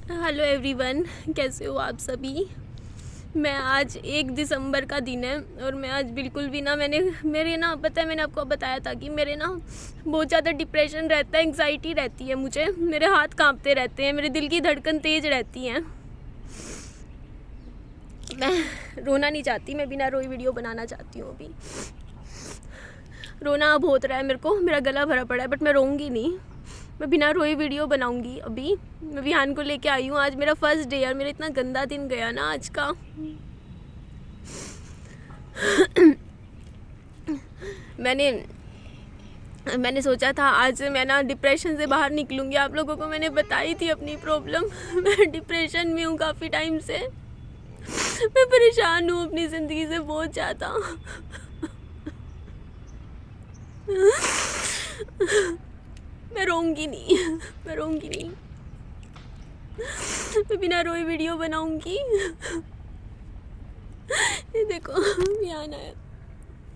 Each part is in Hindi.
हेलो एवरीवन, कैसे हो आप सभी। मैं आज 1 दिसंबर का दिन है और मैं आज बिल्कुल भी ना मेरे पता है, मैंने आपको बताया था कि मेरे बहुत ज़्यादा डिप्रेशन रहता है, एंग्जाइटी रहती है मुझे, मेरे हाथ कांपते रहते हैं, मेरे दिल की धड़कन तेज़ रहती है। मैं रोना नहीं चाहती, मैं बिना रोई वीडियो बनाना चाहती हूँ। अभी रोना अब होत रहा है मेरे को, मेरा गला भरा पड़ा है, बट मैं रोऊंगी नहीं, मैं बिना रोए वीडियो बनाऊंगी। अभी मैं विहान को लेके आई हूँ, आज मेरा फर्स्ट डे और मेरा इतना गंदा दिन गया ना आज का। मैंने सोचा था आज मैं डिप्रेशन से बाहर निकलूँगी। आप लोगों को मैंने बताई थी अपनी प्रॉब्लम। मैं डिप्रेशन में हूँ काफ़ी टाइम से, मैं परेशान हूँ अपनी ज़िंदगी से बहुत ज़्यादा। मैं रोऊंगी नहीं, मैं रोऊंगी नहीं, मैं बिना रोए वीडियो बनाऊंगी। ये देखो विहान आया,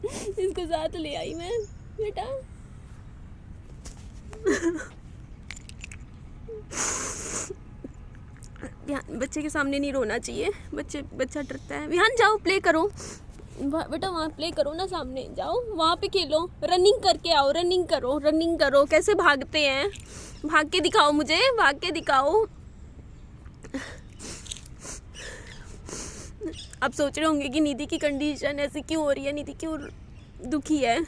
इसको साथ ले आई मैं बेटा। विहान, बच्चे के सामने नहीं रोना चाहिए, बच्चा डरता है। विहान जाओ प्ले करो बेटा, वहाँ प्ले करो ना, सामने जाओ, वहाँ पे खेलो, रनिंग करके आओ, रनिंग करो। कैसे भागते हैं, भाग के दिखाओ मुझे, भाग के दिखाओ। आप सोच रहे होंगे कि निधि की कंडीशन ऐसी क्यों हो रही है, निधि क्यों दुखी है।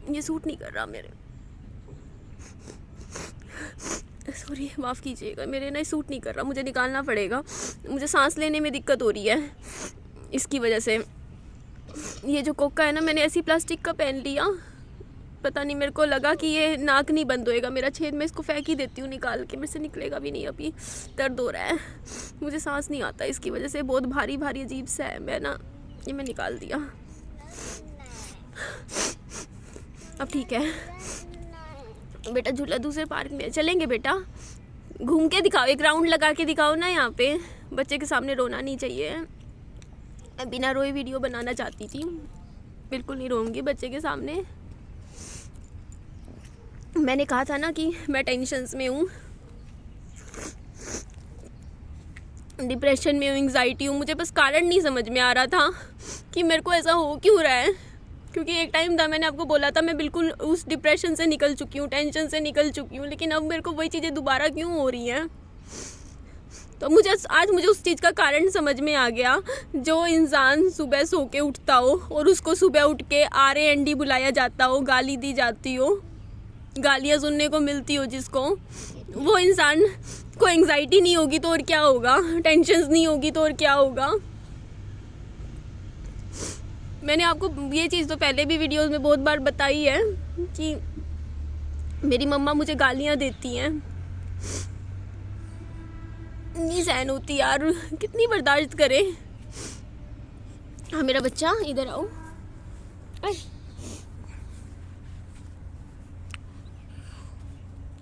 ये सूट नहीं कर रहा मेरे, सॉरी माफ़ कीजिएगा, मेरे ना सूट नहीं कर रहा, मुझे निकालना पड़ेगा। मुझे सांस लेने में दिक्कत हो रही है इसकी वजह से। ये जो कोका है ना, मैंने ऐसी प्लास्टिक का पहन लिया, पता नहीं, मेरे को लगा कि ये नाक नहीं बंद होएगा मेरा छेद, मैं इसको फेंक ही देती हूँ निकाल के, मेरे से निकलेगा भी नहीं। अभी दर्द हो रहा है, मुझे सांस नहीं आता इसकी वजह से, बहुत भारी भारी अजीब सा है। मैं निकाल दिया, अब ठीक है। बेटा झूला दूसरे पार्क में चलेंगे, बेटा घूम के दिखाओ, एक राउंड लगा के दिखाओ ना यहाँ पे। बच्चे के सामने रोना नहीं चाहिए। मैं बिना रोए वीडियो बनाना चाहती थी, बिल्कुल नहीं रोऊंगी बच्चे के सामने। मैंने कहा था ना कि मैं टेंशन्स में हूँ, डिप्रेशन में हूँ, एंग्जाइटी हूँ। मुझे बस कारण नहीं समझ में आ रहा था कि मेरे को ऐसा हो क्यों रहा है, क्योंकि एक टाइम था, मैंने आपको बोला था, मैं बिल्कुल उस डिप्रेशन से निकल चुकी हूँ, टेंशन से निकल चुकी हूँ, लेकिन अब मेरे को वही चीज़ें दोबारा क्यों हो रही हैं। तो आज मुझे उस चीज़ का कारण समझ में आ गया। जो इंसान सुबह सो के उठता हो और उसको सुबह उठ के RAND बुलाया जाता हो, गाली दी जाती हो, गालियाँ सुनने को मिलती हो जिसको, वो इंसान को एंग्जाइटी नहीं होगी तो और क्या होगा, टेंशन्स नहीं होगी तो और क्या होगा। मैंने आपको ये चीज़ तो पहले भी वीडियोस में बहुत बार बताई है कि मेरी मम्मा मुझे गालियाँ देती हैं, नहीं सहन होती यार, कितनी बर्दाश्त करे। हाँ मेरा बच्चा इधर आओ,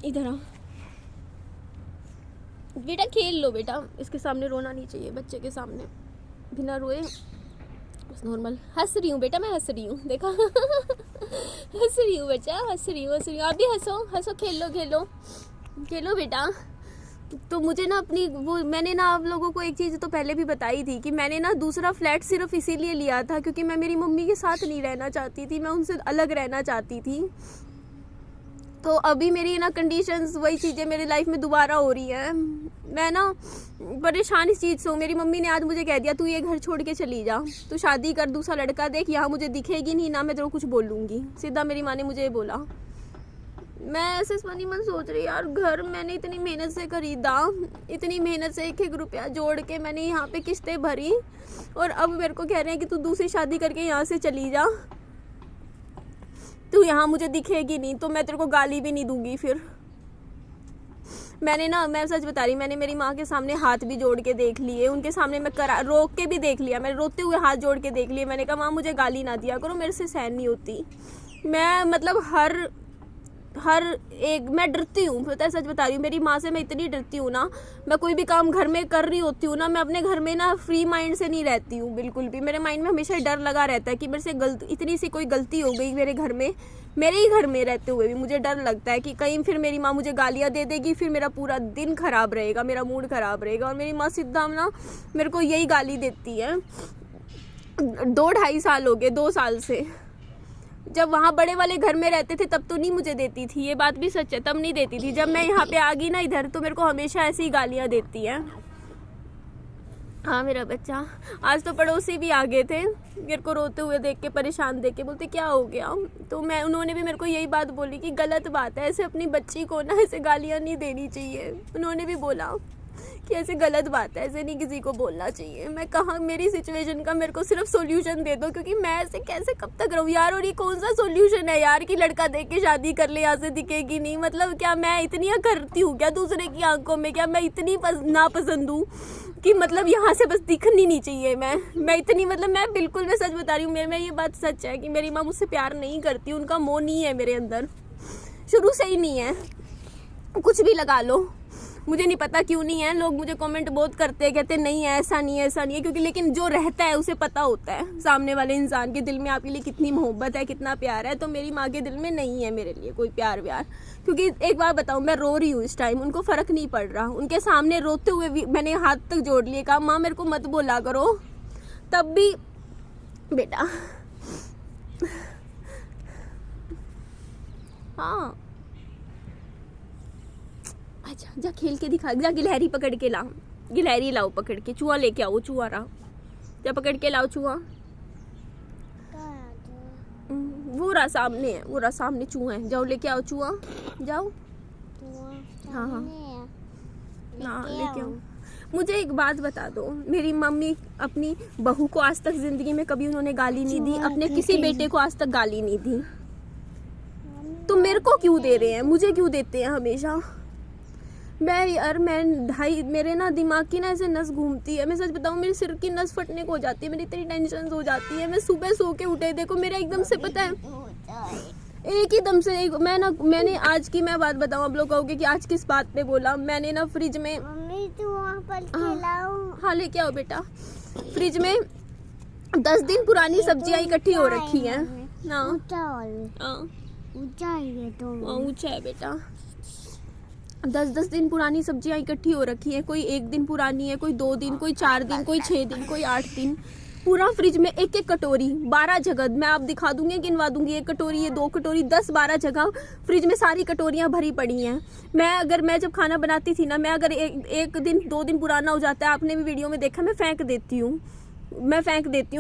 इधर आओ बेटा, खेल लो बेटा, इसके सामने रोना नहीं चाहिए, बच्चे के सामने बिना रोए बस नॉर्मल। हंस रही हूँ बेटा, मैं हंस रही हूँ, देखा। हंस रही हूँ बच्चा, हंस रही हूँ। आप भी हंसो, खेलो बेटा। तो मुझे मैंने आप लोगों को एक चीज़ तो पहले भी बताई थी कि मैंने दूसरा फ्लैट सिर्फ इसीलिए लिया था क्योंकि मैं मेरी मम्मी के साथ नहीं रहना चाहती थी, मैं उनसे अलग रहना चाहती थी। तो अभी मेरी कंडीशंस, वही चीज़ें मेरी लाइफ में दोबारा हो रही हैं। मैं परेशान इस चीज़ से हूँ। मेरी मम्मी ने आज मुझे कह दिया, तू ये घर छोड़ के चली जा, तू शादी कर, दूसरा लड़का देख, यहाँ मुझे दिखेगी नहीं ना, मैं तेरे को कुछ बोलूँगी, सीधा मेरी माँ ने मुझे बोला। मैं ऐसे मन सोच रही यार, घर मैंने इतनी मेहनत से खरीदा, इतनी मेहनत से एक रुपया जोड़ के मैंने यहाँ पे किस्तें भरी, और अब मेरे को कह रहे हैं कि तू दूसरी शादी करके यहाँ से चली जा, तू यहाँ मुझे दिखेगी नहीं, तो मैं तेरे को गाली भी नहीं दूंगी फिर। मैं सच बता रही, मैंने मेरी माँ के सामने हाथ भी जोड़ के देख लिए, उनके सामने मैं रोक के भी देख लिया, मैंने रोते हुए हाथ जोड़ के देख लिए। मैंने कहा माँ मुझे गाली ना दिया करो, मेरे से सहन नहीं होती। मैं हर एक, मैं डरती हूँ, पता है, सच बता रही हूँ, मेरी माँ से मैं इतनी डरती हूँ ना। मैं कोई भी काम घर में कर रही होती हूँ ना, मैं अपने घर में ना फ्री माइंड से नहीं रहती हूँ बिल्कुल भी। मेरे माइंड में हमेशा डर लगा रहता है कि मेरे से इतनी सी कोई गलती हो गई मेरे घर में, मेरे ही घर में रहते हुए भी मुझे डर लगता है कि कहीं फिर मेरी माँ मुझे गालियाँ दे देगी, फिर मेरा पूरा दिन ख़राब रहेगा, मेरा मूड ख़राब रहेगा। और मेरी माँ सीधा ना मेरे को यही गाली देती है। 2-2.5 साल हो गए, 2 साल से। जब वहाँ बड़े वाले घर में रहते थे तब तो नहीं मुझे देती थी, ये बात भी सच है, तब नहीं देती थी। जब मैं यहाँ पे आ गई ना इधर, तो मेरे को हमेशा ऐसी ही गालियाँ देती है। हाँ मेरा बच्चा, आज तो पड़ोसी भी आ गए थे मेरे को रोते हुए देख के, परेशान देख के, बोलते क्या हो गया। तो उन्होंने भी मेरे को यही बात बोली कि गलत बात है, ऐसे अपनी बच्ची को ना ऐसे गालियाँ नहीं देनी चाहिए। उन्होंने भी बोला कि ऐसे गलत बात है, ऐसे नहीं किसी को बोलना चाहिए। मैं कहा मेरी सिचुएशन का मेरे को सिर्फ सॉल्यूशन दे दो, क्योंकि मैं ऐसे कैसे कब तक रहूँ यार। और ये कौन सा सॉल्यूशन है यार कि लड़का देख के शादी कर ले, यहाँ से दिखेगी नहीं। मतलब क्या मैं इतनी करती हूँ क्या दूसरे की आंखों में? क्या मैं इतनी नापसंद हूँ कि मतलब यहाँ से बस दिखनी नहीं चाहिए मैं इतनी, मतलब मैं बिल्कुल, मैं सच बता रही हूँ, मेरे में ये बात सच है कि मेरी माँ मुझसे प्यार नहीं करती, उनका मोह नहीं है मेरे अंदर, शुरू से ही नहीं है। कुछ भी लगा लो, मुझे नहीं पता क्यों नहीं है। लोग मुझे कमेंट बहुत करते हैं, कहते नहीं है, ऐसा नहीं है, ऐसा नहीं है, क्योंकि लेकिन जो रहता है उसे पता होता है सामने वाले इंसान के दिल में आपके लिए कितनी मोहब्बत है, कितना प्यार है। तो मेरी माँ के दिल में नहीं है मेरे लिए कोई प्यार व्यार। क्योंकि एक बार बताऊँ, मैं रो रही हूँ इस टाइम, उनको फ़र्क नहीं पड़ रहा। उनके सामने रोते हुए भी मैंने हाथ तक जोड़ लिए, कहा माँ मेरे को मत बोला करो, तब भी बेटा हाँ अच्छा जा खेल के दिखा, जा गिलहरी पकड़ के ला, गिलहरी लाओ पकड़ के, चूहा लेके आओ, चूहा रहा, जा पकड़ के लाओ चूहा। वो रहा सामने है, वो रहा सामने चूहा है, जाओ लेके आओ चूहा, जाओ। हाँ हाँ हाँ लेके आओ। मुझे एक बात बता दो, मेरी मम्मी अपनी बहू को आज तक जिंदगी में कभी उन्होंने गाली नहीं दी, अपने किसी बेटे को आज तक गाली नहीं दी, तो मेरे को क्यों दे रहे हैं, मुझे क्यों देते हैं हमेशा? मेरे ना दिमाग की ना ऐसे नस घूमती है। मैं सच बताऊँ, मेरे सिर की नस फटने को हो जाती है, मेरी इतनी टेंशन हो जाती है। मैं सुबह सो के उठे, देखो मेरा एकदम से, पता है, एक ही दम से मैंने आज की मैं बात बताऊँ, आप लोग कहोगे कि आज किस बात पे बोला। मैंने ना फ्रिज में, मम्मी तू वहाँ पर खिलाओ। हाँ लेके आओ बेटा। फ्रिज में 10 दिन पुरानी सब्जियां इकट्ठी हो रखी हैं ना। ऊंचा है बेटा, 10 दिन पुरानी सब्जियां इकट्ठी हो रखी है। कोई 1 दिन पुरानी है, कोई 2 दिन, कोई 4 दिन, कोई 6 दिन, कोई 8 दिन। पूरा फ्रिज में एक कटोरी, 12 जगह, मैं आप दिखा दूंगी, गिनवा दूंगी, 1 कटोरी, ये 2 कटोरी, 10-12 जगह फ्रिज में सारी कटोरियां भरी पड़ी हैं। मैं जब खाना बनाती थी ना, मैं अगर 1 दिन 2 दिन पुराना हो जाता है, आपने भी वीडियो में देखा, मैं फेंक देती हूँ।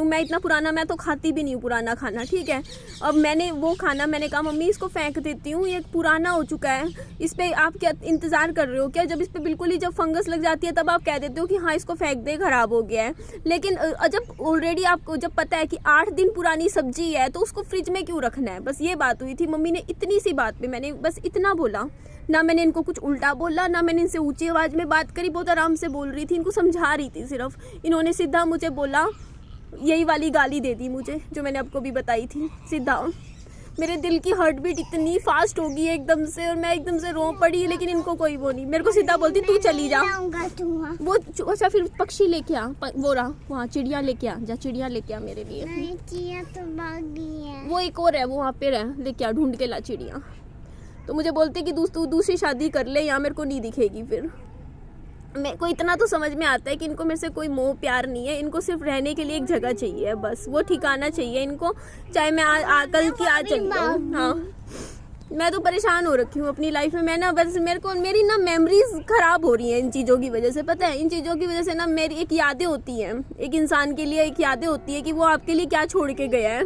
मैं इतना पुराना, मैं तो खाती भी नहीं हूँ पुराना खाना, ठीक है। अब मैंने वो खाना, मैंने कहा मम्मी इसको फेंक देती हूँ, ये पुराना हो चुका है, इस पे आप क्या इंतज़ार कर रहे हो क्या? जब इस पे बिल्कुल ही जब फंगस लग जाती है तब आप कह देते हो कि हाँ इसको फेंक दे, ख़राब हो गया है। लेकिन जब ऑलरेडी आपको जब पता है कि 8 दिन पुरानी सब्जी है, तो उसको फ्रिज में क्यों रखना है? बस ये बात हुई थी। मम्मी ने इतनी सी बात पे मैंने बस इतना बोला, ना मैंने इनको कुछ उल्टा बोला, ना मैंने इनसे ऊंची आवाज़ में बात करी, बहुत आराम से बोल रही थी, इनको समझा रही थी सिर्फ। इन्होंने सीधा मुझे बोला, यही वाली गाली दे दी मुझे जो मैंने आपको भी बताई थी सीधा। मेरे दिल की हार्ट बीट इतनी फास्ट होगी एकदम से, और मैं एकदम से रो पड़ी, लेकिन इनको कोई वो नहीं, मेरे को सीधा बोलती तू चली जा। वो अच्छा फिर पक्षी लेके आ, वो रहा वहाँ, चिड़िया लेके आ, जा चिड़िया लेके आ मेरे लिए। चिड़िया तो भाग गई है। वो एक और है, वो वहाँ पे रह, लेके आ, ढूंढ के ला चिड़िया। तो मुझे बोलते कि तू दूसरी शादी कर ले, यहाँ मेरे को नहीं दिखेगी। फिर मेरे को इतना तो समझ में आता है कि इनको मेरे से कोई मोह प्यार नहीं है, इनको सिर्फ रहने के लिए एक जगह चाहिए, बस वो ठिकाना चाहिए इनको, चाहे मैं कल की आज चली जाऊँ। हाँ मैं तो परेशान हो रखी हूँ अपनी लाइफ में। मैं ना बस मेरी ना मेमोरीज खराब हो रही हैं इन चीज़ों की वजह से। पता है, इन चीज़ों की वजह से ना मेरी एक यादें होती हैं, एक इंसान के लिए एक यादें होती है कि वो आपके लिए क्या छोड़ के गया है,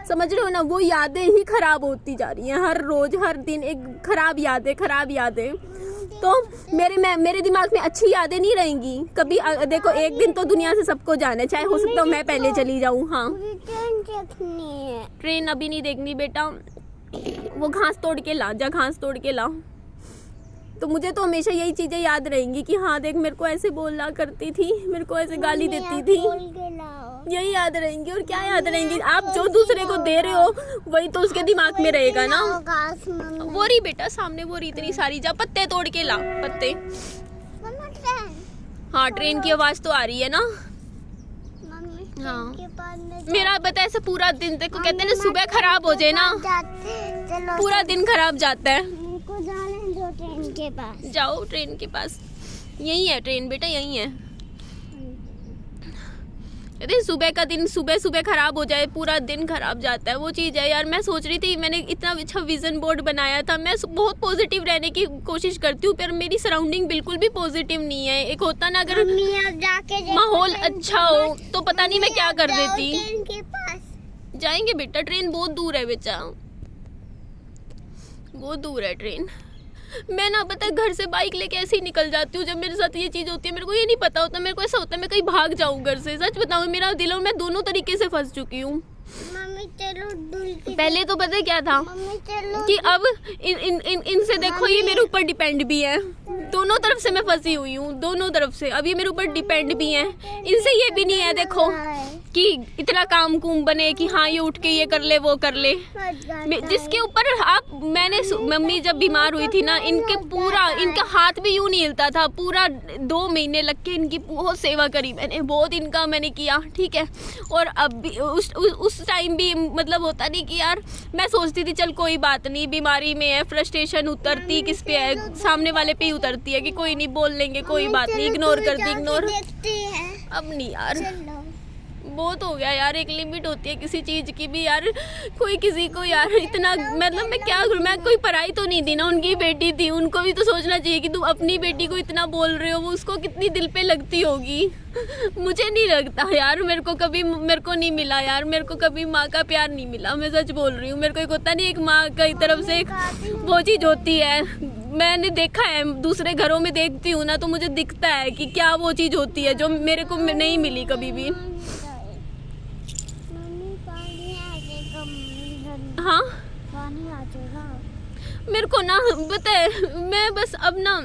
समझ रहे हो ना? वो यादें ही खराब होती जा रही हैं, हर रोज हर दिन एक खराब यादें। तो मेरे दिमाग में अच्छी यादें नहीं रहेंगी कभी। देखो एक दिन तो दुनिया से सबको जाना है, चाहे हो सकता है मैं पहले चली जाऊँ। हाँ ट्रेन अभी नहीं देखनी बेटा, वो घास तोड़ के ला, जा घास तोड़ के ला। तो मुझे तो हमेशा यही चीज़ें याद रहेंगी कि हाँ देख मेरे को ऐसे बोलना करती थी, मेरे को ऐसे गाली देती थी। यही याद रहेंगी और क्या याद रहेंगी। आप जो दूसरे को दे रहे हो वही तो उसके दिमाग में रहेगा ना। वो रही बेटा सामने, वो रही इतनी सारी, जा पत्ते तोड़ के ला पत्ते। हाँ ट्रेन की आवाज तो आ रही है ना। हाँ मेरा बता ऐसे पूरा दिन देखो, कहते हैं ना सुबह खराब हो जाए ना पूरा दिन खराब जाता है। ट्रेन के पास जाओ ट्रेन के पास, यही है ट्रेन बेटा, यही है। अरे सुबह का दिन सुबह सुबह खराब हो जाए पूरा दिन खराब जाता है, वो चीज़ है यार। मैं सोच रही थी, मैंने इतना अच्छा विजन बोर्ड बनाया था, मैं बहुत पॉजिटिव रहने की कोशिश करती हूँ पर मेरी सराउंडिंग बिल्कुल भी पॉजिटिव नहीं है। एक होता ना अगर माहौल अच्छा हो तो पता नहीं मैं क्या कर देती। ट्रेन के पास जाएंगे बेटा, ट्रेन बहुत दूर है बेटा, बहुत दूर है ट्रेन। मैं ना पता है घर से बाइक लेके ऐसे ही निकल जाती हूँ जब मेरे साथ ये चीज़ होती है। मेरे को ये नहीं पता होता, मेरे को ऐसा होता है मैं कहीं भाग जाऊँ घर से। सच बताऊँ मेरा दिल और मैं दोनों तरीके से फंस चुकी हूँ। मम्मी चलो दूर पहले तो पता है क्या था मम्मी चलो कि अब इनसे देखो ये मेरे ऊपर डिपेंड भी है, दोनों तरफ से मैं फंसी हुई हूँ, दोनों तरफ से। अब ये मेरे ऊपर डिपेंड भी है, इनसे ये भी नहीं है देखो कि इतना काम कुम बने कि हाँ ये उठ के ये कर ले वो कर ले। जिसके ऊपर आप मैंने मम्मी जब बीमार हुई थी ना, इनका हाथ भी यूं नहीं हिलता था। पूरा 2 महीने लग के इनकी बहुत सेवा करी मैंने, बहुत इनका मैंने किया, ठीक है। और अब भी उस टाइम भी मतलब होता नहीं कि यार मैं सोचती थी चल कोई बात नहीं, बीमारी में है, फ्रस्ट्रेशन उतरती किस पे है, सामने वाले पे ही उतरती है कि कोई नहीं बोल लेंगे कोई बात नहीं, इग्नोर करती इग्नोर। अब नहीं यार, बहुत हो गया यार, एक लिमिट होती है किसी चीज़ की भी यार। कोई किसी को यार इतना मतलब मैं क्या करूँ, मैं कोई पराई तो नहीं थी ना, उनकी बेटी थी, उनको भी तो सोचना चाहिए कि तुम अपनी बेटी को इतना बोल रहे हो, वो उसको कितनी दिल पे लगती होगी। मुझे नहीं लगता यार, मेरे को नहीं मिला यार, मेरे को कभी माँ का प्यार नहीं मिला, मैं सच बोल रही हूँ। मेरे को एक होता नहीं एक माँ की तरफ से वो चीज़ होती है, मैंने देखा है दूसरे घरों में देखती हूँ ना तो मुझे दिखता है कि क्या वो चीज़ होती है जो मेरे को नहीं मिली कभी भी। हाँ पानी आ जाएगा। मेरे को ना पता है, मैं बस अब ना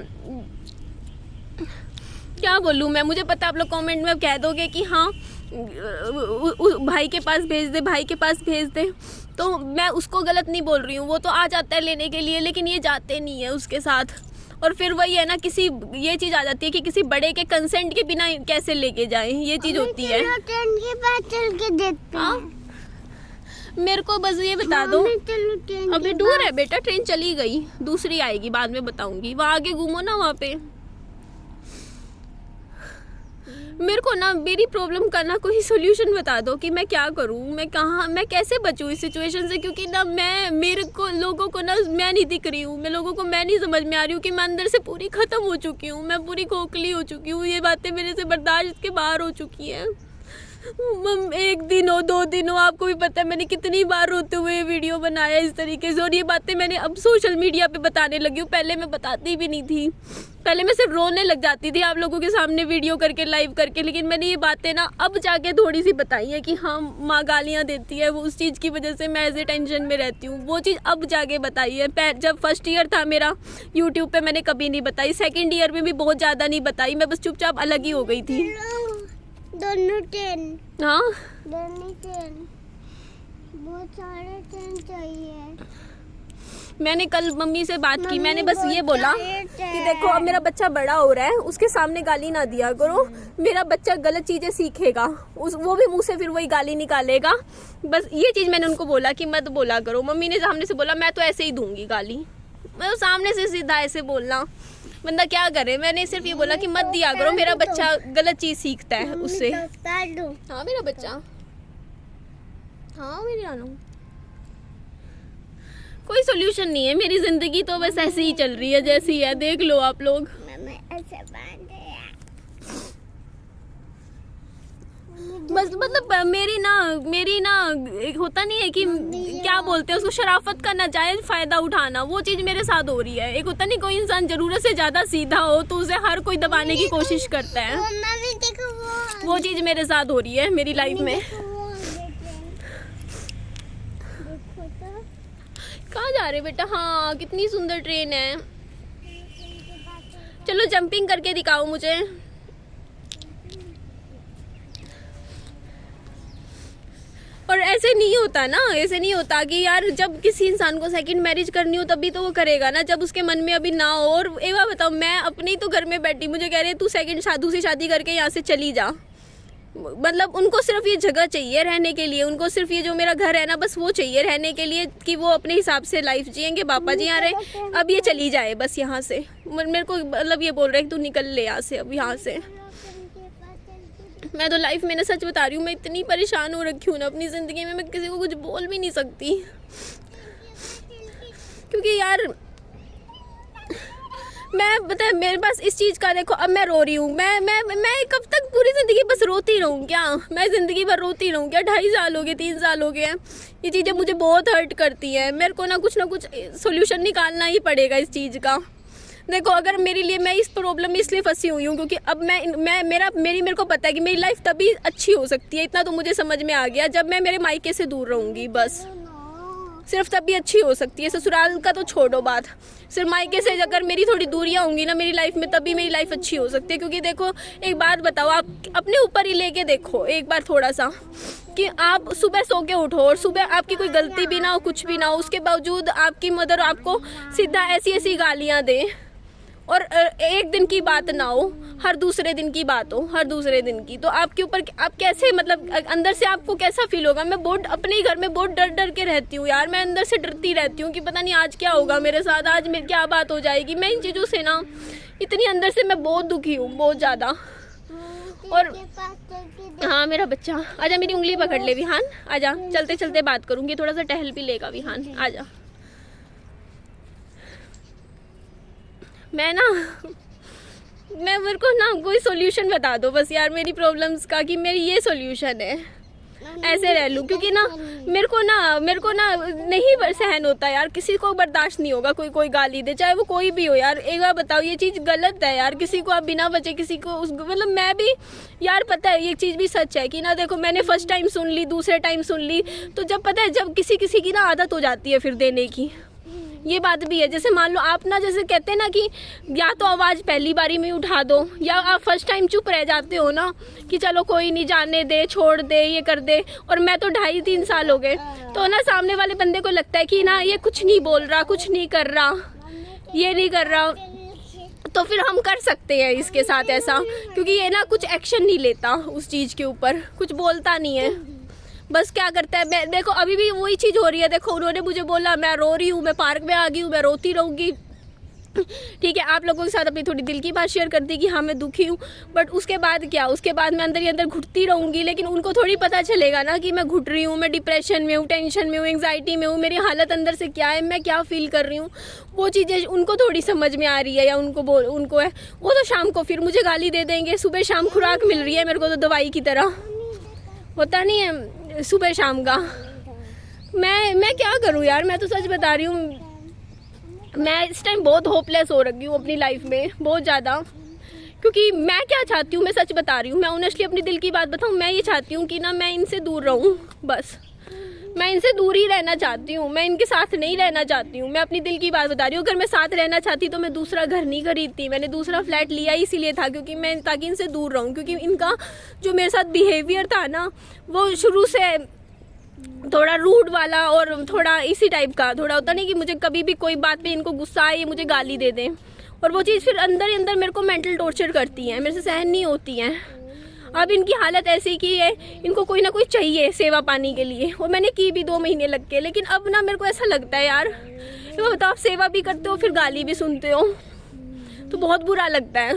क्या बोलूँ मैं, मुझे पता आप लोग कमेंट में कह दोगे कि हाँ भाई के पास भेज दे, भाई के पास भेज दे, तो मैं उसको गलत नहीं बोल रही हूँ, वो तो आ जाता है लेने के लिए, लेकिन ये जाते नहीं है उसके साथ। और फिर वही है ना, किसी ये चीज़ आ जाती है कि किसी बड़े के कंसेंट के बिना कैसे लेके जाएं, ये चीज़ होती है। ट्रेन के पास चल के देखते हैं। मेरे को बस ये बता दो, अभी दूर है बेटा, ट्रेन चली गई, दूसरी आएगी बाद में बताऊंगी, वहाँ आगे घूमो ना वहाँ पे। मेरे को ना मेरी प्रॉब्लम का ना कोई सोल्यूशन बता दो कि मैं क्या करूं, मैं कैसे बचूं इस सिचुएशन से। क्योंकि ना मेरे को लोगों को ना मैं नहीं दिख रही हूँ, मैं नहीं समझ में आ रही हूँ कि मैं अंदर से पूरी ख़त्म हो चुकी हूँ, मैं पूरी खोखली हो चुकी हूँ, ये बातें मेरे से बर्दाश्त के बाहर हो चुकी हैं। 1 दिन हो 2 दिन हो, आपको भी पता है मैंने कितनी बार रोते हुए वीडियो बनाया इस तरीके से, और ये बातें मैंने अब सोशल मीडिया पे बताने लगी हूँ, पहले मैं बताती भी नहीं थी, पहले मैं सिर्फ रोने लग जाती थी आप लोगों के सामने वीडियो करके लाइव करके। लेकिन मैंने ये बातें ना अब जाके थोड़ी सी बताई है कि हाँ माँ गालियाँ देती है, वो उस चीज़ की वजह से मैं ऐसे टेंशन में रहती हूँ, वो चीज़ अब जाके बताई है। जब फर्स्ट ईयर था मेरा यूट्यूब पे मैंने कभी नहीं बताई, सेकेंड ईयर में भी बहुत ज़्यादा नहीं बताई, मैं बस चुपचाप अलग ही हो गई थी। दोनों ट्रेन, हाँ दोनों ट्रेन, बहुत सारे ट्रेन चाहिए। मैंने कल मम्मी से बात की, मैंने बस ये बोला कि देखो अब मेरा बच्चा बड़ा हो रहा है, उसके सामने गाली ना दिया करो, मेरा बच्चा गलत चीज़ें सीखेगा, वो भी मुंह से फिर वही गाली निकालेगा। बस ये चीज़ मैंने उनको बोला कि मत बोला करो। मम्मी ने सामने से बोला मैं तो ऐसे ही दूंगी गाली, मैं तो सामने से सीधा ऐसे बोलना, बंदा क्या करे। मैंने सिर्फ ये बोला कि मत दिया करो, मेरा बच्चा गलत चीज़ सीखता है उससे। हाँ मेरा बच्चा, हाँ मेरी नानू, कोई सोल्यूशन नहीं है, मेरी ज़िंदगी तो बस ऐसे ही चल रही है जैसी है, देख लो आप लोग। बस मतलब मेरी ना एक होता नहीं है कि क्या बोलते हैं उसको, शराफत का नाजायज फ़ायदा उठाना, वो चीज़ मेरे साथ हो रही है। एक होता नहीं कोई इंसान ज़रूरत से ज़्यादा सीधा हो तो उसे हर कोई दबाने की कोशिश करता है, वो चीज़ मेरे साथ हो रही है मेरी लाइफ में। कहाँ जा रहे बेटा? हाँ कितनी सुंदर ट्रेन है, चलो जंपिंग करके दिखाओ मुझे। और ऐसे नहीं होता ना, ऐसे नहीं होता कि यार जब किसी इंसान को सेकंड मैरिज करनी हो तभी तो वो करेगा ना, जब उसके मन में अभी ना हो। और एक बार बताओ, मैं अपनी तो घर में बैठी, मुझे कह रहे हैं तू दूसरी शादी करके यहाँ से चली जा। मतलब उनको सिर्फ ये जगह चाहिए रहने के लिए, उनको सिर्फ ये जो मेरा घर है ना बस वो चाहिए रहने के लिए, कि वो अपने हिसाब से लाइफ जिएंगे। पापा जी आ रहे, अब ये चली जाए बस यहाँ से। मेरे को मतलब ये बोल रहे हैं कि तू निकल ले यहाँ से, अब यहाँ से। मैं तो लाइफ में ना सच बता रही हूँ, मैं इतनी परेशान हो रखी हूँ ना अपनी ज़िंदगी में, मैं किसी को कुछ बोल भी नहीं सकती। क्योंकि यार मैं बता, मेरे पास इस चीज़ का देखो, अब मैं रो रही हूँ। मैं कब तक पूरी ज़िंदगी बस रोती रहूँ क्या? मैं ज़िंदगी भर रोती रहूँ क्या? 2.5 साल हो गए, 3 साल हो गए हैं। ये चीज़ें मुझे बहुत हर्ट करती हैं। मेरे को ना कुछ सोल्यूशन निकालना ही पड़ेगा इस चीज़ का। देखो, अगर मेरे लिए, मैं इस प्रॉब्लम में इसलिए फंसी हुई हूँ क्योंकि अब मेरे को पता है कि मेरी लाइफ तभी अच्छी हो सकती है, इतना तो मुझे समझ में आ गया, जब मैं मेरे मायके से दूर रहूँगी। बस सिर्फ तभी अच्छी हो सकती है। ससुराल का तो छोड़ो बात, सिर्फ मायके से अगर मेरी थोड़ी दूरियां होंगी ना मेरी लाइफ में, तभी मेरी लाइफ अच्छी हो सकती है। क्योंकि देखो, एक बात बताओ, आप अपने ऊपर ही लेके देखो एक बार थोड़ा सा, कि आप सुबह सो के उठो और सुबह आपकी कोई गलती भी ना हो, कुछ भी ना हो, उसके बावजूद आपकी मदर आपको सीधा ऐसी गालियाँ दे, और एक दिन की बात ना हो, हर दूसरे दिन की बात हो, हर दूसरे दिन की, तो आपके ऊपर आप कैसे, मतलब अंदर से आपको कैसा फील होगा? मैं बहुत अपने ही घर में बहुत डर के रहती हूँ यार। मैं अंदर से डरती रहती हूँ कि पता नहीं आज क्या होगा मेरे साथ, आज मेरी क्या बात हो जाएगी। मैं इन चीज़ों से ना इतनी अंदर से मैं बहुत दुखी हूँ, बहुत ज़्यादा। और हाँ, मेरा बच्चा आजा, मेरी उंगली पकड़ ले विहान, आजा, चलते चलते बात करूँगी, थोड़ा सा टहल भी लेगा विहान, आजा। मेरे को ना कोई सोल्यूशन बता दो बस यार मेरी प्रॉब्लम्स का, कि मेरी ये सोल्यूशन है, ऐसे रह लूँ। क्योंकि ना मेरे को ना नहीं सहन होता यार, किसी को बर्दाश्त नहीं होगा कोई गाली दे, चाहे वो कोई भी हो यार। एक बार बताओ, ये चीज़ गलत है यार, किसी को आप बिना वजह किसी को मतलब मैं भी यार, पता है ये चीज़ भी सच है कि ना, देखो मैंने फर्स्ट टाइम सुन ली, दूसरे टाइम सुन ली, तो जब पता है जब किसी की ना आदत हो जाती है फिर देने की, ये बात भी है। जैसे मान लो आप ना, जैसे कहते हैं ना कि या तो आवाज़ पहली बारी में उठा दो, या आप फर्स्ट टाइम चुप रह जाते हो ना कि चलो कोई नहीं, जाने दे, छोड़ दे, ये कर दे। और मैं तो 2.5-3 साल हो गए, तो ना सामने वाले बंदे को लगता है कि ना ये कुछ नहीं बोल रहा, कुछ नहीं कर रहा, ये नहीं कर रहा, तो फिर हम कर सकते हैं इसके साथ ऐसा, क्योंकि ये ना कुछ एक्शन नहीं लेता उस चीज़ के ऊपर, कुछ बोलता नहीं है, बस क्या करता है। मैं देखो अभी भी वही चीज़ हो रही है। देखो उन्होंने मुझे बोला मैं रो रही हूँ, मैं पार्क में आ गई हूँ, मैं रोती रहूँगी, ठीक है। आप लोगों के साथ अपनी थोड़ी दिल की बात शेयर कर दी कि हाँ मैं दुखी हूँ, बट उसके बाद क्या, उसके बाद मैं अंदर ही अंदर घुटती रहूँगी। लेकिन उनको थोड़ी पता चलेगा ना कि मैं घुट रही हूँ, मैं डिप्रेशन में हूँ, टेंशन में हूँ, एंग्जाइटी में हूँ, मेरी हालत अंदर से क्या है, मैं क्या फील कर रही हूँ, वो चीज़ें उनको थोड़ी समझ में आ रही है, या उनको है। वो तो शाम को फिर मुझे गाली दे देंगे, सुबह शाम खुराक मिल रही है मेरे को तो दवाई की तरह, होता नहीं है सुबह शाम का। मैं क्या करूँ यार, मैं तो सच बता रही हूँ, मैं इस टाइम बहुत होपलेस हो रखी हूँ अपनी लाइफ में, बहुत ज़्यादा। क्योंकि मैं क्या चाहती हूँ, मैं सच बता रही हूँ, मैं ऑनेस्टली अपनी दिल की बात बताऊँ, मैं ये चाहती हूँ कि ना मैं इनसे दूर रहूँ, बस मैं इनसे दूर ही रहना चाहती हूँ, मैं इनके साथ नहीं रहना चाहती हूँ। मैं अपनी दिल की बात बता रही हूँ, अगर मैं साथ रहना चाहती तो मैं दूसरा घर नहीं खरीदती, मैंने दूसरा फ्लैट लिया इसीलिए था क्योंकि मैं ताकि इनसे दूर रहूँ। क्योंकि इनका जो मेरे साथ बिहेवियर था ना, वो शुरू से थोड़ा रूड वाला और थोड़ा इसी टाइप का, थोड़ा होता नहीं कि मुझे कभी भी कोई बात पे इनको गुस्सा आए, मुझे गाली दे दें, और वो चीज़ फिर अंदर ही अंदर मेरे को मेंटल टॉर्चर करती है, मेरे से सहन नहीं होती हैं। अब इनकी हालत ऐसी की है, इनको कोई ना कोई चाहिए सेवा पानी के लिए, और मैंने की भी 2 महीने लग के। लेकिन अब ना मेरे को ऐसा लगता है यार, तो बताओ आप सेवा भी करते हो फिर गाली भी सुनते हो, तो बहुत बुरा लगता है।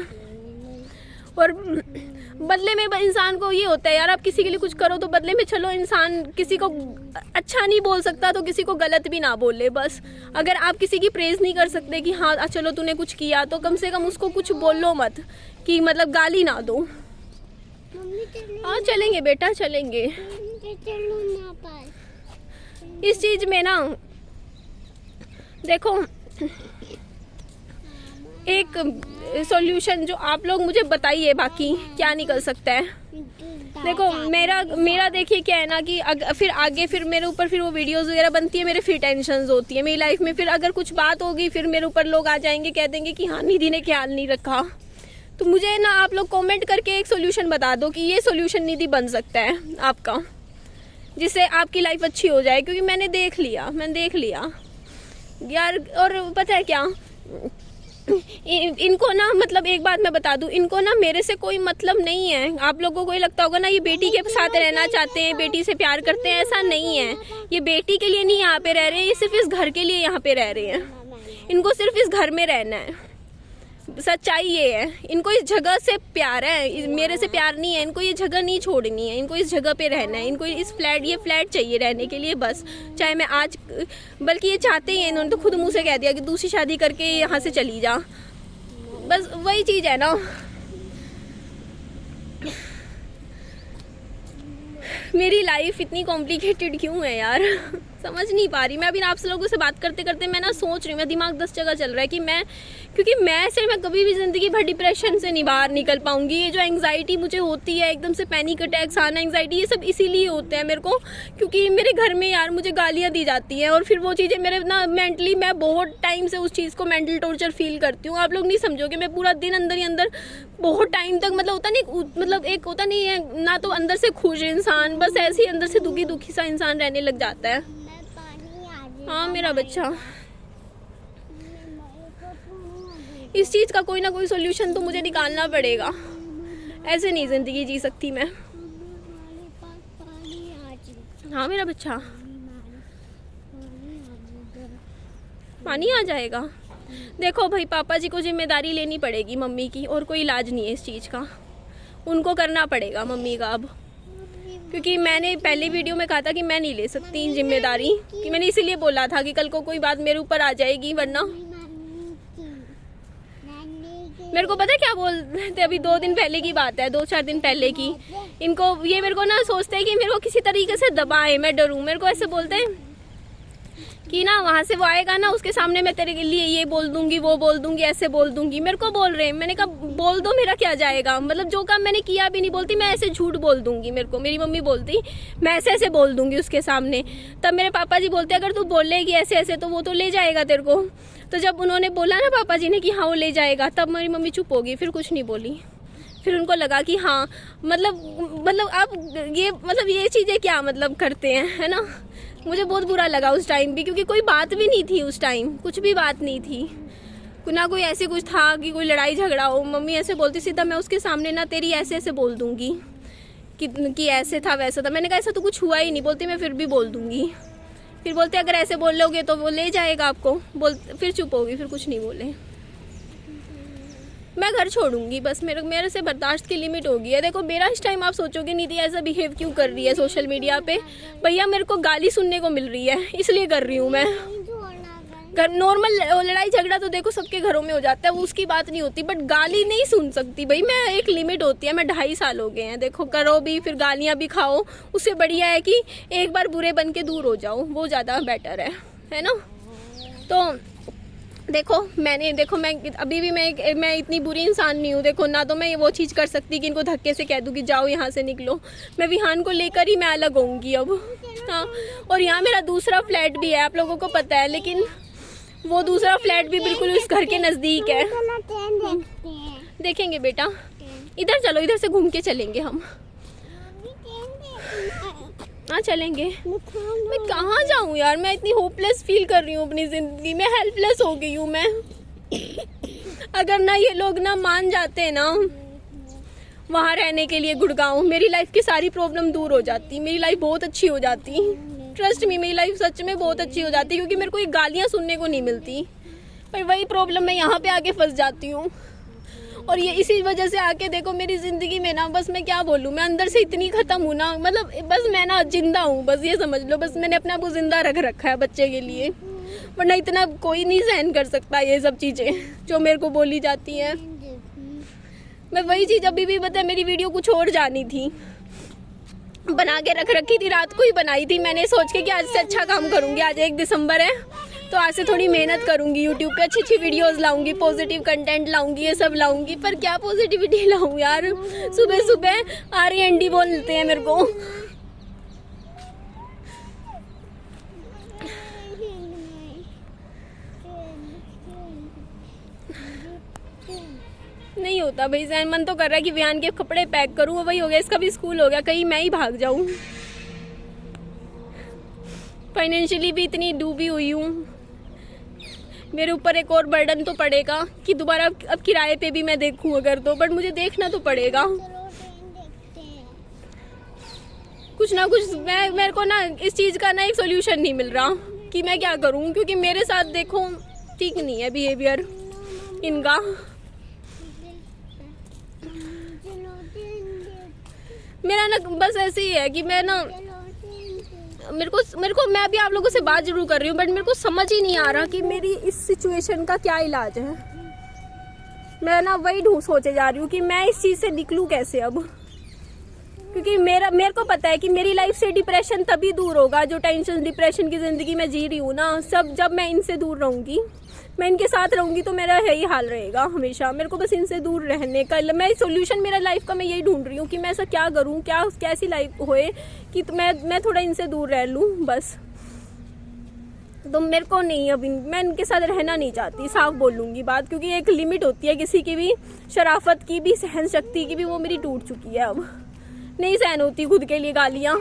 और बदले में इंसान को ये होता है यार, आप किसी के लिए कुछ करो तो बदले में, चलो इंसान किसी को अच्छा नहीं बोल सकता तो किसी को गलत भी ना बोले। बस अगर आप किसी की प्रेज़ नहीं कर सकते कि हाँ चलो तूने कुछ किया, तो कम से कम उसको कुछ बोलो मत, कि मतलब गाली ना दो। हाँ चलेंगे बेटा, चलेंगे। इस चीज़ में ना देखो, एक सॉल्यूशन जो आप लोग मुझे बताइए, बाकी क्या निकल सकता है। देखो मेरा देखिए क्या है ना कि फिर आगे फिर मेरे ऊपर फिर वो वीडियोस वगैरह बनती है, मेरे फिर टेंशन्स होती है मेरी लाइफ में। फिर अगर कुछ बात होगी फिर मेरे ऊपर लोग आ जाएंगे, कह देंगे कि हाँ निधि ने ख्याल नहीं रखा। तो मुझे ना आप लोग कमेंट करके एक सोल्यूशन बता दो कि ये सोल्यूशन निधि बन सकता है आपका, जिससे आपकी लाइफ अच्छी हो जाए, क्योंकि मैंने देख लिया यार। और पता है क्या, इनको ना मतलब एक बात मैं बता दूं, इनको ना मेरे से कोई मतलब नहीं है। आप लोगों को ये लगता होगा ना ये बेटी के साथ रहना चाहते हैं, बेटी से प्यार करते हैं, ऐसा नहीं है। ये बेटी के लिए नहीं यहाँ पे रह रहे हैं, ये सिर्फ इस घर के लिए यहाँ पे रह रहे हैं। इनको सिर्फ इस घर में रहना है, सच्चाई ये है। इनको इस जगह से प्यार है, मेरे से प्यार नहीं है। इनको ये जगह नहीं छोड़नी है, इनको इस जगह पे रहना है। इनको ये फ्लैट चाहिए रहने के लिए बस। चाहे मैं आज, बल्कि ये चाहते ही हैं, इन्होंने तो खुद मुँह से कह दिया कि दूसरी शादी करके यहाँ से चली जा। बस वही चीज़ है ना। मेरी लाइफ इतनी कॉम्प्लिकेटेड क्यों है यार, समझ नहीं पा रही मैं। अभी आप लोगों से बात करते करते मैं ना सोच रही हूँ, मेरा दिमाग 10 जगह चल रहा है कि मैं, क्योंकि मैं कभी भी ज़िंदगी भर डिप्रेशन से नहीं बाहर निकल पाऊंगी। ये जो एंग्जाइटी मुझे होती है, एकदम से पैनिक अटैक्स आना, एंग्जाइटी, ये सब इसीलिए होते हैं मेरे को, क्योंकि मेरे घर में यार मुझे गालियाँ दी जाती हैं। और फिर वो चीज़ें मेरे ना मेंटली, मैं बहुत टाइम से उस चीज़ को मेंटल टॉर्चर फील करती हूँ। आप लोग नहीं समझोगे, मैं पूरा दिन अंदर ही अंदर बहुत टाइम तक, मतलब होता नहीं, मतलब एक होता नहीं है ना, तो अंदर से खुश इंसान, बस ऐसे ही अंदर से दुखी सा इंसान रहने लग जाता है। हाँ मेरा बच्चा, इस चीज़ का कोई ना कोई सोल्यूशन तो मुझे निकालना पड़ेगा। ऐसे नहीं ज़िंदगी जी सकती मैं। हाँ मेरा बच्चा, पानी आ जाएगा। देखो भाई, पापा जी को जिम्मेदारी लेनी पड़ेगी मम्मी की, और कोई इलाज नहीं है इस चीज़ का। उनको करना पड़ेगा मम्मी का अब, क्योंकि मैंने पहले वीडियो में कहा था कि मैं नहीं ले सकती जिम्मेदारी, कि मैंने इसीलिए बोला था कि कल को कोई बात मेरे ऊपर आ जाएगी, वरना मेरे को पता है क्या बोलते थे, अभी 2 दिन पहले की बात है, 2-4 दिन पहले की। इनको ये मेरे को ना सोचते हैं कि मेरे को किसी तरीके से दबाए, मैं डरूं। मेरे को ऐसे बोलते हैं कि ना वहाँ से वो आएगा ना, उसके सामने मैं तेरे लिए ये बोल दूंगी, वो बोल दूंगी, ऐसे बोल दूंगी। मेरे को बोल रहे हैं, मैंने कहा बोल दो, मेरा क्या जाएगा। मतलब जो काम मैंने किया भी नहीं बोलती, मैं ऐसे झूठ बोल दूंगी। मेरे को मेरी मम्मी बोलती मैं ऐसे बोल दूंगी उसके सामने। तब मेरे पापा जी बोलते अगर तू बोलेगी ऐसे ऐसे तो वो तो ले जाएगा तेरे को। तो जब उन्होंने बोला ना पापा जी ने कि हाँ वो ले जाएगा, तब मेरी मम्मी चुप होगी, फिर कुछ नहीं बोली। फिर उनको लगा कि हाँ मतलब आप ये चीज़ें क्या मतलब करते हैं, है ना। मुझे बहुत बुरा लगा उस टाइम भी, क्योंकि कोई बात भी नहीं थी उस टाइम, कुछ भी बात नहीं थी ना, कोई ऐसे कुछ था कि कोई लड़ाई झगड़ा हो। मम्मी ऐसे बोलती, सीधा मैं उसके सामने ना तेरी ऐसे बोल दूंगी कि ऐसे था वैसा था। मैंने कहा ऐसा तो कुछ हुआ ही नहीं। बोलती मैं फिर भी बोल दूंगी। फिर बोलते अगर ऐसे बोल लोगे तो वो ले जाएगा आपको। फिर चुप होगी, फिर कुछ नहीं बोले। मैं घर छोड़ूंगी बस, मेरे से बर्दाश्त की लिमिट हो गई है। देखो मेरा इस टाइम आप सोचोगे निधि ऐसा बिहेव क्यों कर रही है सोशल मीडिया पे। भैया मेरे को गाली सुनने को मिल रही है, इसलिए कर रही हूँ मैं। नॉर्मल लड़ाई झगड़ा तो देखो सबके घरों में हो जाता है, वो उसकी बात नहीं होती, बट गाली नहीं सुन सकती भाई मैं। एक लिमिट होती है। मैं 2.5 साल हो गए हैं, देखो करो भी फिर गालियाँ भी खाओ, उससे बढ़िया है कि एक बार बुरे बन के दूर हो जाओ, वो ज़्यादा बेटर है ना। तो देखो मैं अभी भी मैं इतनी बुरी इंसान नहीं हूँ। देखो ना तो मैं वो चीज़ कर सकती कि इनको धक्के से कह दूँ कि जाओ यहाँ से निकलो। मैं विहान को लेकर ही मैं अलग होंगी अब। हाँ, और यहाँ मेरा दूसरा फ्लैट भी है, आप लोगों को पता है, लेकिन वो दूसरा फ्लैट भी बिल्कुल इस घर के नज़दीक है। देखेंगे बेटा, इधर चलो, इधर से घूम के चलेंगे हम। हाँ चलेंगे। मैं कहाँ जाऊँ यार, मैं इतनी होपलेस फील कर रही हूँ अपनी ज़िंदगी में, हेल्पलेस हो गई हूँ मैं। अगर ना ये लोग ना मान जाते हैं ना वहाँ रहने के लिए गुड़गांव, मेरी लाइफ की सारी प्रॉब्लम दूर हो जाती, मेरी लाइफ बहुत अच्छी हो जाती। ट्रस्ट मी, मेरी लाइफ सच में बहुत अच्छी हो जाती, क्योंकि मेरे को ये गालियाँ सुनने को नहीं मिलती। पर वही प्रॉब्लम, मैं यहाँ पे आके फंस जाती हूँ। और ये इसी वजह से आके देखो मेरी ज़िंदगी में ना, बस मैं क्या बोलूँ, मैं अंदर से इतनी ख़त्म हूँ ना, मतलब बस मैं ना जिंदा हूँ, बस ये समझ लो। बस मैंने अपने आप को ज़िंदा रख रखा है बच्चे के लिए, वरना इतना कोई नहीं सहन कर सकता ये सब चीज़ें जो मेरे को बोली जाती हैं। मैं वही चीज़ अभी भी पता है, मेरी वीडियो कुछ और जानी थी, बना के रख रखी थी, रात को ही बनाई थी मैंने, सोच के कि आज से अच्छा काम करूँगी। आज 1 दिसंबर है तो आज से थोड़ी मेहनत करूँगी, यूट्यूब पे अच्छी वीडियोस लाऊंगी, पॉजिटिव कंटेंट लाऊंगी, ये सब लाऊंगी। पर क्या पॉजिटिविटी लाऊं यार, सुबह सुबह RND बोलते हैं मेरे को। नहीं होता भाई, जहन मन तो कर रहा है कि विहान के कपड़े पैक करूँ, वही हो गया, इसका भी स्कूल हो गया, कहीं मैं ही भाग जाऊँ। फाइनेंशियली भी इतनी डूबी हुई हूँ, मेरे ऊपर एक और बर्डन तो पड़ेगा कि दोबारा अब किराए पे भी मैं देखूँ अगर तो, बट मुझे देखना तो पड़ेगा चलो ट्रेन देखते हैं। कुछ ना कुछ। मेरे को ना इस चीज़ का ना एक सोल्यूशन नहीं मिल रहा कि मैं क्या करूँ, क्योंकि मेरे साथ देखो ठीक नहीं है बिहेवियर इनका। चलो ट्रेन देख मेरा ना बस ऐसे ही है कि मैं ना चलो ट्रेन देख मेरे को मैं अभी आप लोगों से बात जरूर कर रही हूँ, बट मेरे को समझ ही नहीं आ रहा कि मेरी इस सिचुएशन का क्या इलाज है। मैं ना वही सोचे जा रही हूँ कि मैं इस चीज़ से निकलूँ कैसे अब, क्योंकि मेरे को पता है कि मेरी लाइफ से डिप्रेशन तभी दूर होगा, जो टेंशन डिप्रेशन की ज़िंदगी में जी रही हूँ ना, सब जब मैं इनसे दूर रहूँगी, मैं इनके साथ रहूँगी तो मेरा यही हाल रहेगा हमेशा। मेरे को बस इनसे दूर रहने का मैं सोल्यूशन मेरा लाइफ का मैं यही ढूंढ रही हूँ कि मैं ऐसा क्या करूँ, कैसी लाइफ होए कि मैं थोड़ा इनसे दूर रह लूँ बस। तो मेरे को नहीं, अभी मैं इनके साथ रहना नहीं चाहती, साफ बोलूँगी बात, क्योंकि एक लिमिट होती है किसी की भी, शराफत की भी, सहन शक्ति की भी, वो मेरी टूट चुकी है। अब नहीं सहन होती खुद के लिए गालियाँ।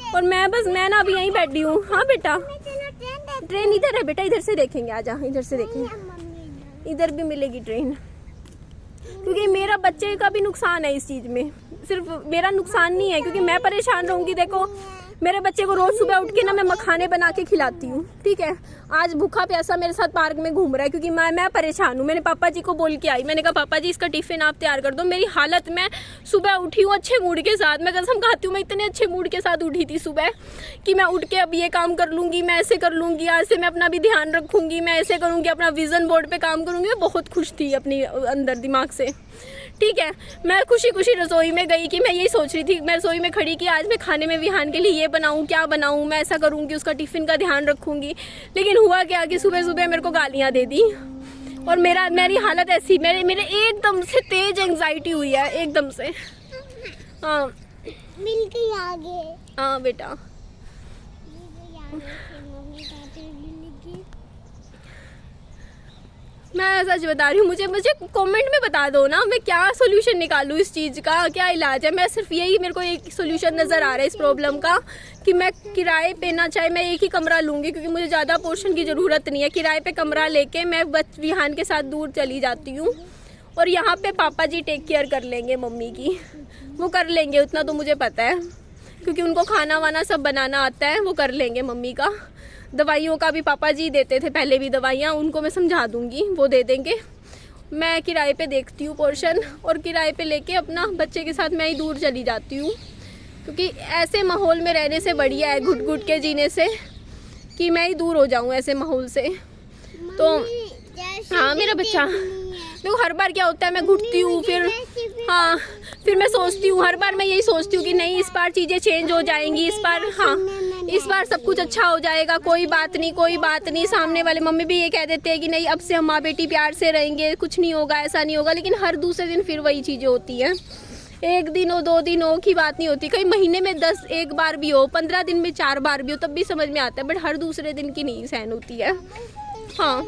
और मैं ना अभी यहीं बैठी हूँ। हाँ बेटा, ट्रेन इधर है बेटा, इधर से देखेंगे, आजा इधर से देखेंगे, इधर भी मिलेगी ट्रेन। क्योंकि मेरा बच्चे का भी नुकसान है इस चीज़ में, सिर्फ मेरा नुकसान नहीं है, क्योंकि मैं परेशान रहूँगी। देखो मेरे बच्चे को रोज़ सुबह उठ के ना मैं मखाने बना के खिलाती हूँ, ठीक है। आज भूखा प्यासा मेरे साथ पार्क में घूम रहा है क्योंकि मैं परेशान हूँ। मैंने पापा जी को बोल के आई, मैंने कहा पापा जी इसका टिफ़िन आप तैयार कर दो। मेरी हालत, मैं सुबह उठी हूँ अच्छे मूड के साथ, मैं कसम खाती हूँ मैं इतने अच्छे मूड के साथ उठी थी सुबह कि मैं उठ के अब ये काम कर लूँगी, मैं ऐसे कर लूँगी, आज से मैं अपना भी ध्यान रखूँगी, मैं ऐसे करूँगी, अपना विज़न बोर्ड पर काम करूँगी। मैं बहुत खुश थी अपनी अंदर दिमाग से, ठीक है। मैं खुशी खुशी रसोई में गई कि मैं यही सोच रही थी, मैं रसोई में खड़ी कि आज मैं खाने में विहान के लिए ये बनाऊं, क्या बनाऊं, मैं ऐसा करूंगी, उसका टिफ़िन का ध्यान रखूंगी। लेकिन हुआ क्या कि सुबह सुबह मेरे को गालियां दे दी और मेरी हालत ऐसी, मेरे एकदम से तेज एंग्जाइटी हुई है, एकदम से। हाँ मिल के आगे। हाँ बेटा, मम्मी पापा मिलेगी। मैं सच बता रही हूँ, मुझे कमेंट में बता दो ना मैं क्या सोल्यूशन निकालूँ इस चीज़ का, क्या इलाज है। मैं सिर्फ यही, मेरे को एक सोल्यूशन नज़र आ रहा है इस प्रॉब्लम का कि मैं किराए पे ना, चाहे मैं एक ही कमरा लूँगी क्योंकि मुझे ज़्यादा पोर्शन की ज़रूरत नहीं है, किराए पे कमरा लेके मैं विहान के साथ दूर चली जाती हूँ और यहाँ पे पापा जी टेक केयर कर लेंगे मम्मी की, वो कर लेंगे, उतना तो मुझे पता है क्योंकि उनको खाना वाना सब बनाना आता है, वो कर लेंगे मम्मी का। दवाइयों का भी पापा जी देते थे पहले भी दवाइयाँ, उनको मैं समझा दूंगी, वो दे देंगे। मैं किराए पे देखती हूँ पोर्शन और किराए पे लेके अपना बच्चे के साथ मैं ही दूर चली जाती हूँ, क्योंकि ऐसे माहौल में रहने से बढ़िया है घुट घुट के जीने से कि मैं ही दूर हो जाऊँ ऐसे माहौल से। तो हाँ मेरा बच्चा, देखो हर बार क्या होता है, मैं घुटती हूँ फिर मैं सोचती हूँ, हर बार मैं यही सोचती हूँ कि नहीं इस बार चीज़ें चेंज हो जाएंगी, इस बार सब कुछ अच्छा हो जाएगा, कोई बात नहीं। सामने वाले मम्मी भी ये कह देते हैं कि नहीं अब से हम माँ बेटी प्यार से रहेंगे, कुछ नहीं होगा, ऐसा नहीं होगा। लेकिन हर दूसरे दिन फिर वही चीज़ें होती हैं, एक दिन हो 2 दिन हो की बात नहीं होती, कई महीने में 10 एक बार भी हो, 15 दिन में 4 बार भी हो, तब भी समझ में आता है, बट हर दूसरे दिन की नहीं सहन होती है। हाँ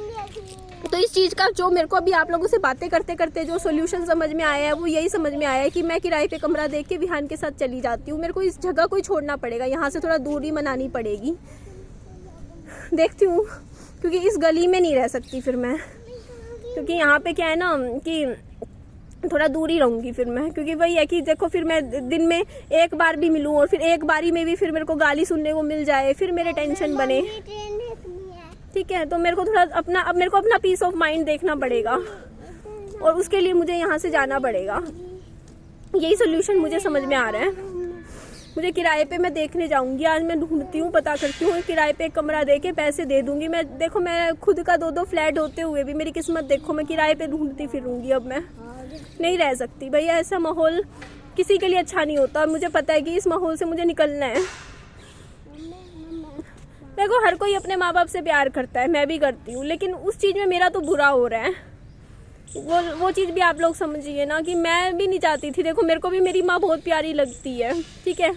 तो इस चीज़ का जो मेरे को अभी आप लोगों से बातें करते करते जो सोल्यूशन समझ में आया है वो यही समझ में आया है कि मैं किराए पे कमरा देख के विहान के साथ चली जाती हूँ। मेरे को इस जगह को ही छोड़ना पड़ेगा, यहाँ से थोड़ा दूरी मनानी पड़ेगी, देखती हूँ, क्योंकि इस गली में नहीं रह सकती फिर मैं, क्योंकि यहाँ पे क्या है ना कि थोड़ा दूर ही रहूँगी फिर मैं, क्योंकि वही है कि देखो फिर मैं दिन में एक बार भी मिलूँ और फिर एक बारी में भी फिर मेरे को गाली सुनने को मिल जाए, फिर मेरे टेंशन बने, ठीक है। तो मेरे को थोड़ा अपना पीस ऑफ माइंड देखना पड़ेगा और उसके लिए मुझे यहाँ से जाना पड़ेगा, यही सोल्यूशन मुझे समझ में आ रहा है। मुझे किराए पे मैं देखने जाऊंगी, आज मैं ढूंढती हूँ, पता करती हूँ, किराए पे एक कमरा दे के पैसे दे दूंगी मैं। देखो मैं खुद का 2-2 फ्लैट होते हुए भी मेरी किस्मत देखो, मैं किराए पे ढूंढती फिरूंगी। अब मैं नहीं रह सकती भैया, ऐसा माहौल किसी के लिए अच्छा नहीं होता और मुझे पता है कि इस माहौल से मुझे निकलना है। देखो हर कोई अपने माँ बाप से प्यार करता है, मैं भी करती हूँ, लेकिन उस चीज़ में मेरा तो बुरा हो रहा है। वो चीज़ भी आप लोग समझिए ना कि मैं भी नहीं चाहती थी। देखो मेरे को भी मेरी माँ बहुत प्यारी लगती है, ठीक है।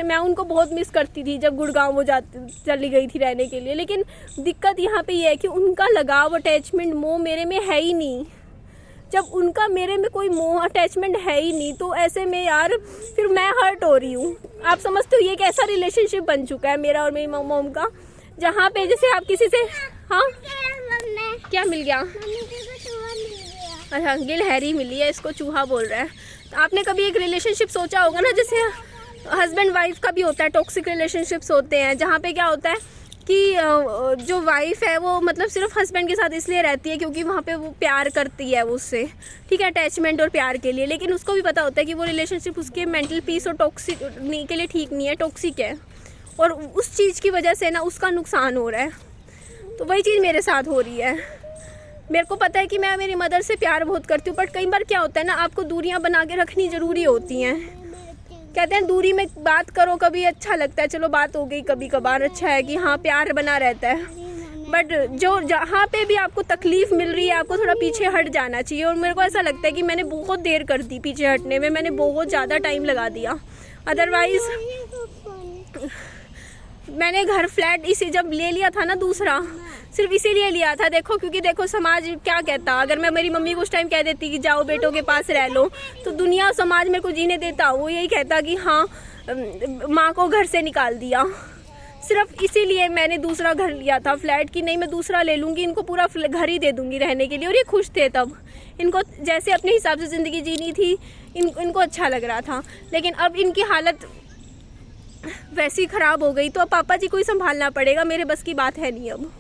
मैं उनको बहुत मिस करती थी जब गुड़गांव वो चली गई थी रहने के लिए। लेकिन दिक्कत यहाँ पे ये है कि उनका लगाव, अटैचमेंट, मोह मेरे में है ही नहीं। जब उनका मेरे में कोई मोह अटैचमेंट है ही नहीं तो ऐसे में यार फिर मैं हर्ट हो रही हूँ। आप समझते हो ये कैसा रिलेशनशिप बन चुका है मेरा और मेरी मॉम का, जहाँ पे जैसे आप किसी से, हाँ क्या मिल गया? अच्छा गिलहरी मिली है, इसको चूहा बोल रहा है। तो आपने कभी एक रिलेशनशिप सोचा होगा ना, जैसे हस्बैंड वाइफ का भी होता है, टॉक्सिक रिलेशनशिप्स होते हैं जहाँ पे क्या होता है कि जो वाइफ है वो मतलब सिर्फ हस्बैंड के साथ इसलिए रहती है क्योंकि वहाँ पे वो प्यार करती है उससे, ठीक है, अटैचमेंट और प्यार के लिए, लेकिन उसको भी पता होता है कि वो रिलेशनशिप उसके मेंटल पीस और टॉक्सिक के लिए ठीक नहीं है, टॉक्सिक है, और उस चीज़ की वजह से ना उसका नुकसान हो रहा है। तो वही चीज़ मेरे साथ हो रही है। मेरे को पता है कि मैं मेरी मदर से प्यार बहुत करती हूँ, बट कई बार क्या होता है ना, आपको दूरियाँ बना के रखनी ज़रूरी होती हैं। कहते हैं दूरी में बात करो, कभी अच्छा लगता है, चलो बात हो गई कभी कभार, अच्छा है कि हाँ प्यार बना रहता है, बट जो जहाँ पे भी आपको तकलीफ़ मिल रही है आपको थोड़ा पीछे हट जाना चाहिए। और मेरे को ऐसा लगता है कि मैंने बहुत देर कर दी पीछे हटने में, मैंने बहुत ज़्यादा टाइम लगा दिया। अदरवाइज़ मैंने घर फ्लैट इसी जब ले लिया था ना दूसरा, सिर्फ इसीलिए लिया था, देखो क्योंकि देखो समाज क्या कहता, अगर मैं मेरी मम्मी को उस टाइम कह देती कि जाओ बेटों के पास रह लो, तो दुनिया समाज मेरे को जीने देता, वो यही कहता कि हाँ माँ को घर से निकाल दिया। सिर्फ इसीलिए मैंने दूसरा घर लिया था फ्लैट, कि नहीं मैं दूसरा ले लूँगी, इनको पूरा घर ही दे दूँगी रहने के लिए, और ये खुश थे तब, इनको जैसे अपने हिसाब से ज़िंदगी जीनी थी इनको अच्छा लग रहा था। लेकिन अब इनकी हालत वैसी ख़राब हो गई तो अब पापा जी को ही संभालना पड़ेगा, मेरे बस की बात है नहीं। अब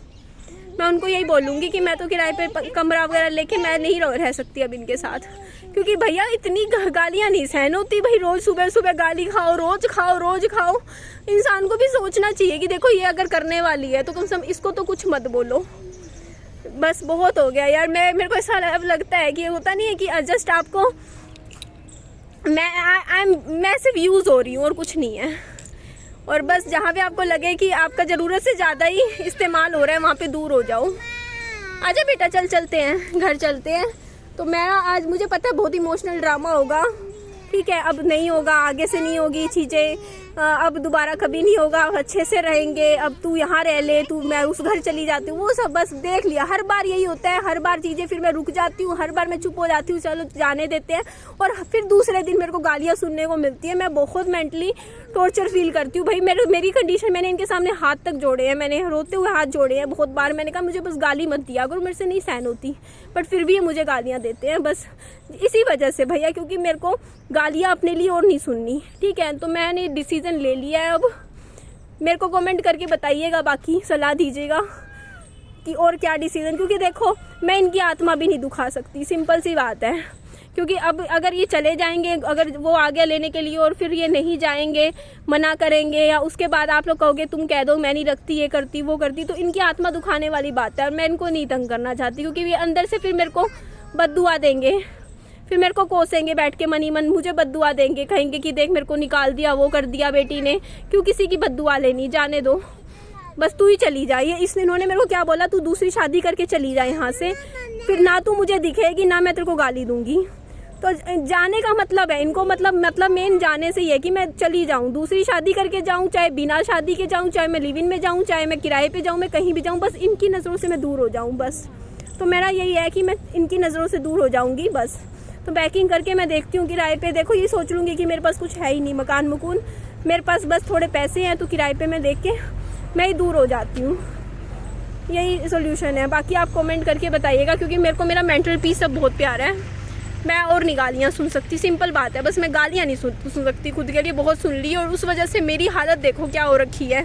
मैं उनको यही बोलूँगी कि मैं तो किराए पे कमरा वगैरह लेके मैं नहीं रह सकती अब इनके साथ, क्योंकि भैया इतनी गालियाँ नहीं सहन होती भाई, रोज़ सुबह सुबह गाली खाओ, रोज़ खाओ। इंसान को भी सोचना चाहिए कि देखो ये अगर करने वाली है तो कम से कम इसको तो कुछ मत बोलो, बस बहुत हो गया यार। मेरे को ऐसा अब लगता है कि होता नहीं है कि जस्ट आपको मैं सिर्फ यूज़ हो रही हूँ और कुछ नहीं है, और बस जहाँ पे आपको लगे कि आपका ज़रूरत से ज़्यादा ही इस्तेमाल हो रहा है वहाँ पे दूर हो जाओ। आजा बेटा चलते हैं घर चलते हैं। तो मैं आज मुझे पता है बहुत इमोशनल ड्रामा होगा, ठीक है, अब नहीं होगा, आगे से नहीं होगी चीज़ें, अब दोबारा कभी नहीं होगा, अच्छे से रहेंगे, अब तू यहाँ रह ले, तू मैं उस घर चली जाती हूँ, वो सब बस देख लिया। हर बार यही होता है, हर बार चीज़ें फिर मैं रुक जाती हूँ, हर बार मैं चुप हो जाती हूँ, चलो जाने देते हैं, और फिर दूसरे दिन मेरे को गालियाँ सुनने को मिलती है। मैं बहुत मेंटली टॉर्चर फील करती हूँ भाई। मेरी कंडीशन, मैंने इनके सामने हाथ तक जोड़े हैं, मैंने रोते हुए हाथ जोड़े हैं बहुत बार, मैंने कहा मुझे बस गाली मत दिया अगर, मेरे से नहीं सहन होती, बट फिर भी ये मुझे गालियाँ देते हैं, बस इसी वजह से भैया, क्योंकि मेरे को गालियाँ अपने लिए और नहीं सुननी, ठीक है। तो मैंने डिसीज़न ले लिया है। अब मेरे को कमेंट करके बताइएगा, बाकी सलाह दीजिएगा कि और क्या डिसीज़न, क्योंकि देखो मैं इनकी आत्मा भी नहीं दुखा सकती, सिंपल सी बात है। क्योंकि अब अगर ये चले जाएंगे, अगर वो आ गया लेने के लिए और फिर ये नहीं जाएंगे, मना करेंगे, या उसके बाद आप लोग कहोगे तुम कह दो मैं नहीं रखती, ये करती वो करती, तो इनकी आत्मा दुखाने वाली बात है, और मैं इनको नहीं तंग करना चाहती, क्योंकि ये अंदर से फिर मेरे को बद्दुआ देंगे, फिर मेरे को कोसेंगे बैठ के, मनी मन मुझे बद्दुआ देंगे, कहेंगे कि देख मेरे को निकाल दिया, वो कर दिया बेटी ने, क्यों किसी की बद्दुआ लेनी, जाने दो, बस तू ही चली जा। ये इन्होंने मेरे को क्या बोला, तू दूसरी शादी करके चली जा यहाँ से, फिर ना तू मुझे दिखेगी ना मैं तेरे को गाली दूंगी। तो जाने का मतलब है इनको, मतलब मेन जाने से ही है कि मैं चली जाऊँ, दूसरी शादी करके जाऊँ, चाहे बिना शादी के जाऊँ, चाहे मैं लिव इन में जाऊँ, चाहे मैं किराए पे जाऊँ, मैं कहीं भी जाऊँ, बस इनकी नज़रों से मैं दूर हो जाऊँ बस। तो मेरा यही है कि मैं इनकी नज़रों से दूर हो जाऊँगी बस। तो पैकिंग करके मैं देखती हूँ किराए पे, देखो ये सोच लूँगी कि मेरे पास कुछ है ही नहीं, मकान मकून, मेरे पास बस थोड़े पैसे हैं, तो किराए पे मैं देख के मैं ही दूर हो जाती हूँ, यही सोल्यूशन है। बाकी आप कमेंट करके बताइएगा, क्योंकि मेरे को मेरा मेंटल पीस अब बहुत प्यारा है, मैं और नहीं गालियाँ सुन सकती, सिंपल बात है, बस मैं गालियाँ नहीं सुन सकती, खुद के लिए बहुत सुन ली, और उस वजह से मेरी हालत देखो क्या हो रखी है।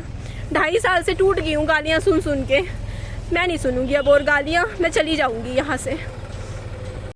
2.5 साल से टूट गई हूँ गालियाँ सुन के, मैं नहीं सुनूँगी अब और गालियाँ, मैं चली जाऊँगी यहाँ से।